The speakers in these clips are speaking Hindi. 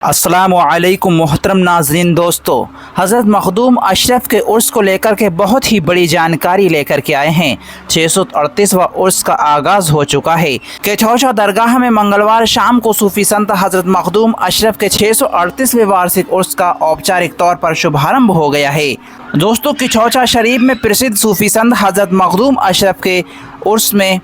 अस्सलामुअलैकुम मोहतरम नाज़रीन दोस्तों, हज़रत मखदूम अशरफ के उर्स को लेकर के बहुत ही बड़ी जानकारी लेकर के आए हैं। 638वां उर्स का आगाज़ हो चुका है। केचौचा दरगाह में मंगलवार शाम को सूफ़ी संत हज़रत मखदूम अशरफ के 638वें वार्षिक उर्स का औपचारिक तौर पर शुभारंभ हो गया है। दोस्तों, केचौचा शरीफ में प्रसिद्ध सूफ़ी संत हज़रत मखदूम अशरफ के उर्स में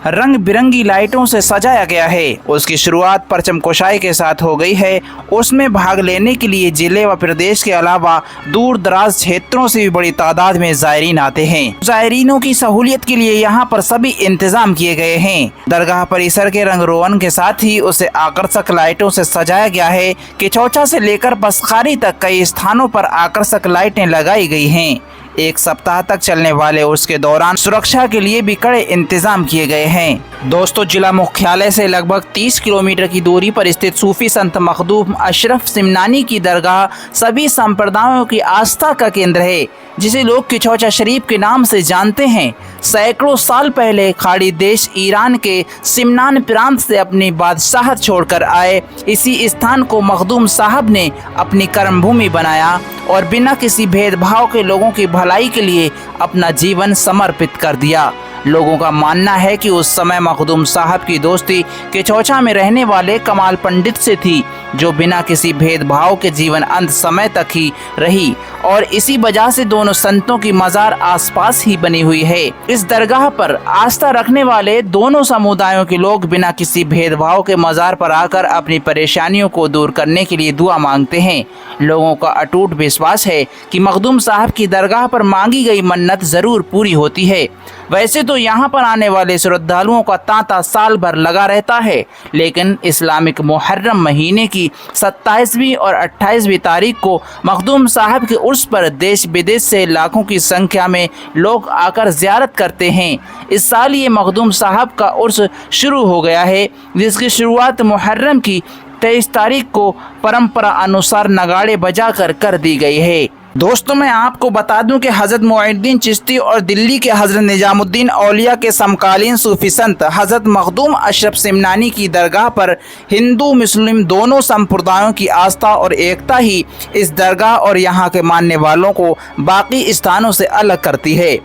रंग बिरंगी लाइटों से सजाया गया है। उसकी शुरुआत परचम कुशाई के साथ हो गई है। उसमें भाग लेने के लिए जिले व प्रदेश के अलावा दूर दराज क्षेत्रों से भी बड़ी तादाद में ज़ायरीन आते हैं। ज़ायरीनों की सहूलियत के लिए यहाँ पर सभी इंतजाम किए गए हैं। दरगाह परिसर के रंग रोगन के साथ ही उसे आकर्षक लाइटों से सजाया गया है। केचौचा से लेकर बसखारी तक कई स्थानों पर आकर्षक लाइटें लगाई गई हैं। एक सप्ताह तक चलने वाले उसके दौरान सुरक्षा के लिए भी कड़े इंतजाम किए गए हैं। दोस्तों, जिला मुख्यालय से लगभग 30 किलोमीटर की दूरी पर स्थित सूफी संत मखदूम अशरफ सिमनानी की दरगाह सभी संप्रदायों की आस्था का केंद्र है, जिसे लोग केचौचा शरीफ के नाम से जानते हैं। सैकड़ों साल पहले खाड़ी देश ईरान के सिमनान प्रांत से अपनी बादशाहत छोड़कर आए इसी स्थान को मखदूम साहब ने अपनी कर्मभूमि बनाया और बिना किसी भेदभाव के लोगों की भलाई के लिए अपना जीवन समर्पित कर दिया। लोगों का मानना है कि उस समय मखदूम साहब की दोस्ती केचौचा में रहने वाले कमाल पंडित से थी, जो बिना किसी भेदभाव के जीवन अंत समय तक ही रही और इसी वजह से दोनों संतों की मजार आसपास ही बनी हुई है। इस दरगाह पर आस्था रखने वाले दोनों समुदायों के लोग बिना किसी भेदभाव के मजार पर आकर अपनी परेशानियों को दूर करने के लिए दुआ मांगते हैं। लोगों का अटूट विश्वास है कि मखदूम साहब की दरगाह पर मांगी गई मन्नत जरूर पूरी होती है। वैसे तो यहाँ पर आने वाले श्रद्धालुओं का तांता साल भर लगा रहता है, लेकिन इस्लामिक मुहर्रम महीने की 27वीं और 28वीं तारीख को मखदूम साहब के उर्स पर देश विदेश से लाखों की संख्या में लोग आकर ज़ियारत करते हैं। इस साल ये मखदूम साहब का उर्स शुरू हो गया है, जिसकी शुरुआत मुहर्रम की 23 तारीख को परंपरा अनुसार नगाड़े बजाकर कर दी गई है। दोस्तों, मैं आपको बता दूं कि हज़रत मोइनुद्दीन चिश्ती और दिल्ली के हज़रत निजामुद्दीन औलिया के समकालीन सूफी संत हज़रत मखदूम अशरफ सिमनानी की दरगाह पर हिंदू मुस्लिम दोनों संप्रदायों की आस्था और एकता ही इस दरगाह और यहाँ के मानने वालों को बाकी स्थानों से अलग करती है।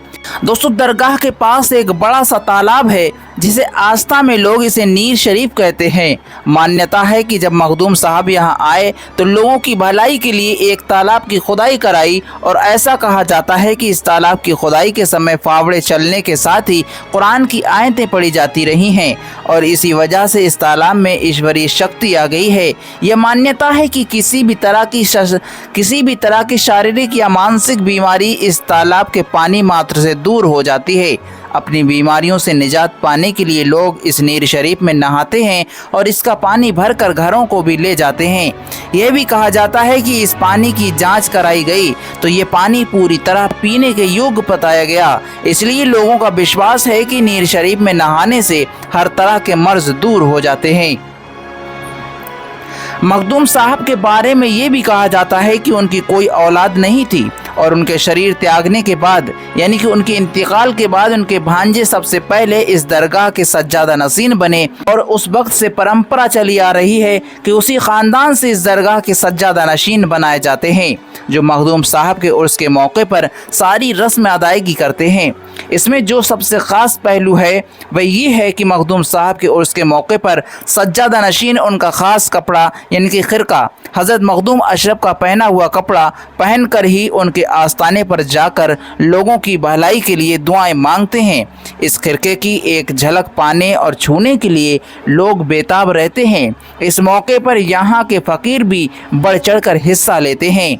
दोस्तों, दरगाह के पास एक बड़ा सा तालाब है, जिसे आस्था में लोग इसे नीर शरीफ कहते हैं। मान्यता है कि जब मखदूम साहब यहाँ आए तो लोगों की भलाई के लिए एक तालाब की खुदाई कराई और ऐसा कहा जाता है कि इस तालाब की खुदाई के समय फावड़े चलने के साथ ही कुरान की आयतें पढ़ी जाती रही हैं और इसी वजह से इस तालाब में ईश्वरीय शक्ति आ गई है। यह मान्यता है कि किसी भी तरह की शारीरिक या मानसिक बीमारी इस तालाब के पानी मात्र से दूर हो जाती है। अपनी बीमारियों से निजात पाने के लिए लोग इस नीर शरीफ में नहाते हैं और इसका पानी भरकर घरों को भी ले जाते हैं। यह भी कहा जाता है कि इस पानी की जांच कराई गई तो ये पानी पूरी तरह पीने के योग्य बताया गया। इसलिए लोगों का विश्वास है कि नीर शरीफ में नहाने से हर तरह के मर्ज दूर हो जाते हैं। मखदूम साहब के बारे में ये भी कहा जाता है कि उनकी कोई औलाद नहीं थी और उनके शरीर त्यागने के बाद यानी कि उनके इंतकाल के बाद उनके भांजे सबसे पहले इस दरगाह के सज्जादा नशीन बने और उस वक्त से परंपरा चली आ रही है कि उसी ख़ानदान से इस दरगाह के सज्जादा नशीन बनाए जाते हैं, जो मखदूम साहब के उर्स के मौके पर सारी रस्म अदायगी करते हैं। इसमें जो सबसे ख़ास पहलू है वह ये है कि मखदूम साहब के उर्स के मौके पर सज्जादा नशीन उनका ख़ास कपड़ा यानी कि खिरका हज़रत मखदूम अशरफ का पहना हुआ कपड़ा पहनकर ही उनके आस्ताने पर जाकर लोगों की भलाई के लिए दुआएं मांगते हैं। इस खिरके की एक झलक पाने और छूने के लिए लोग बेताब रहते हैं। इस मौके पर यहाँ के फ़कीर भी बढ़ चढ़कर हिस्सा लेते हैं।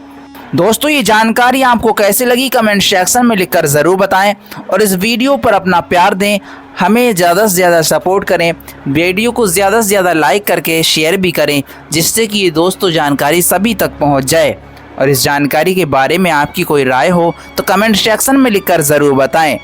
दोस्तों, ये जानकारी आपको कैसे लगी कमेंट सेक्शन में लिखकर ज़रूर बताएं और इस वीडियो पर अपना प्यार दें। हमें ज़्यादा से ज़्यादा सपोर्ट करें। वीडियो को ज़्यादा से ज़्यादा लाइक करके शेयर भी करें, जिससे कि ये दोस्तों जानकारी सभी तक पहुंच जाए। और इस जानकारी के बारे में आपकी कोई राय हो तो कमेंट सेक्शन में लिखकर ज़रूर बताएं।